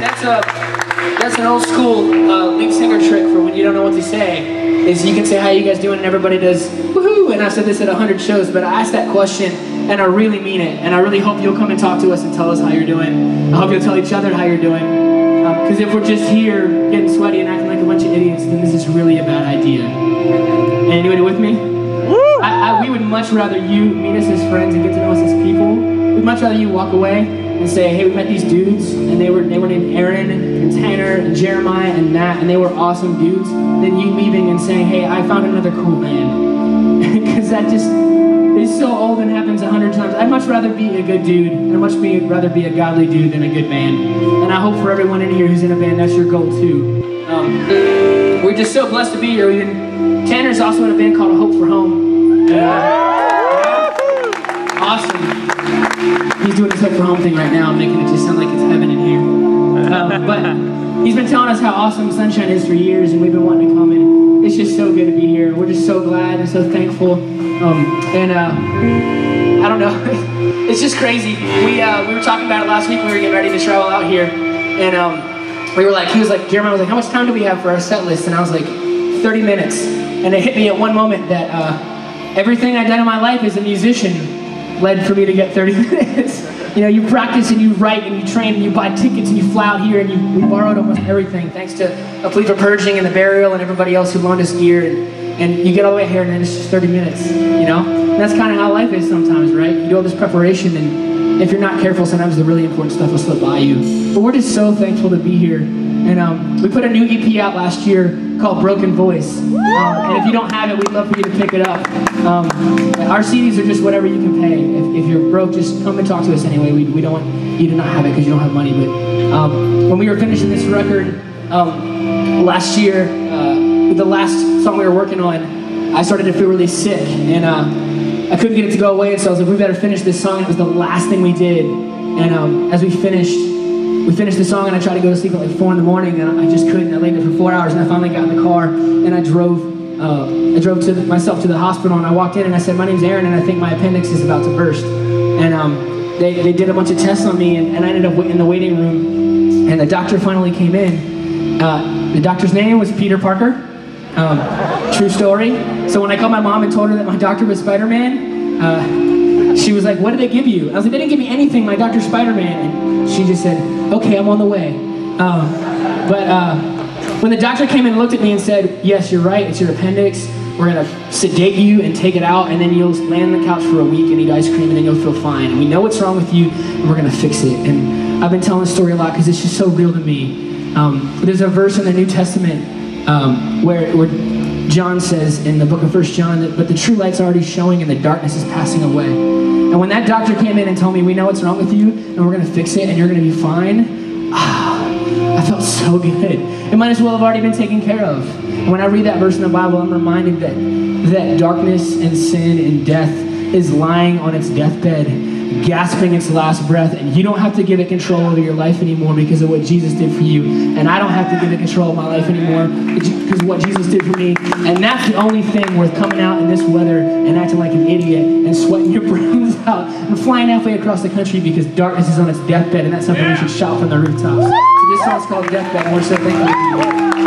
listen, that's an old school lead singer trick for when you don't know what to say. Is you can say, how you guys doing? And everybody does, woohoo! And I've said this at 100 shows, but I asked that question and I really mean it. And I really hope you'll come and talk to us and tell us how you're doing. I hope you'll tell each other how you're doing. Because if we're just here getting sweaty and acting like a bunch of idiots, then this is really a bad idea. Anybody with me? We would much rather you meet us as friends and get to know us as people. We'd much rather you walk away and say, hey, we met these dudes, and they were named Aaron and Tanner and Jeremiah and Matt, and they were awesome dudes, than you leaving and saying, hey, I found another cool band. Because that just is so old and happens 100 times. I'd much rather be a good dude, and I'd much rather be a godly dude than a good band. And I hope for everyone in here who's in a band, that's your goal too. We're just so blessed to be here. Tanner's also in a band called Hope for Home. Awesome. He's doing his Hope for Home thing right now, making it just sound like it's heaven in here. But he's been telling us how awesome Sunshine is for years, and we've been wanting to come, and it's just so good to be here. We're just so glad and so thankful. I don't know, it's just crazy. We were talking about it last week. We were getting ready to travel out here, and he was like, Jeremiah was like, how much time do we have for our set list? And I was like, 30 minutes. And it hit me at one moment that everything I've done in my life as a musician led for me to get 30 minutes. You know, you practice and you write and you train and you buy tickets and you fly out here, and we borrowed almost everything thanks to A Plea for Purging and The Burial and everybody else who loaned us gear, and you get all the way here and then it's just 30 minutes, you know? And that's kind of how life is sometimes, right? You do all this preparation, and if you're not careful, sometimes the really important stuff will slip by you. But we're just so thankful to be here. And we put a new EP out last year called Broken Voice. And if you don't have it, we'd love for you to pick it up. Our CDs are just whatever you can pay. If you're broke, just come and talk to us anyway. We don't want you to not have it because you don't have money. But when we were finishing this record last year, the last song we were working on, I started to feel really sick. And I couldn't get it to go away, and so I was like, we better finish this song. It was the last thing we did. And as we finished the song, and I tried to go to sleep at like 4 in the morning, and I just couldn't. I laid there for 4 hours, and I finally got in the car, and I drove myself to the hospital, and I walked in, and I said, my name's Aaron, and I think my appendix is about to burst. And they did a bunch of tests on me, and I ended up in the waiting room, and the doctor finally came in. The doctor's name was Peter Parker. True story. So when I called my mom and told her that my doctor was Spider-Man, she was like, what did they give you? I was like, they didn't give me anything, my doctor's Spider-Man. And she just said, okay, I'm on the way. When the doctor came in and looked at me and said, yes, you're right, it's your appendix. We're gonna sedate you and take it out, and then you'll lay on the couch for a week and eat ice cream, and then you'll feel fine. And we know what's wrong with you, and we're gonna fix it. And I've been telling this story a lot because it's just so real to me. There's a verse in the New Testament where John says in the book of 1 John that, but the true light's already showing and the darkness is passing away. And when that doctor came in and told me, we know what's wrong with you, and we're gonna fix it, and you're gonna be fine, I felt so good. It might as well have already been taken care of. And when I read that verse in the Bible, I'm reminded that darkness and sin and death is lying on its deathbed, gasping its last breath, and you don't have to give it control over your life anymore because of what Jesus did for you, and I don't have to give it control of my life anymore because of what Jesus did for me. And that's the only thing worth coming out in this weather and acting like an idiot and sweating your brains out and flying halfway across the country because darkness is on its deathbed, and that's something we should shout from the rooftops. So this song's called Deathbed, and we're so thankful for you.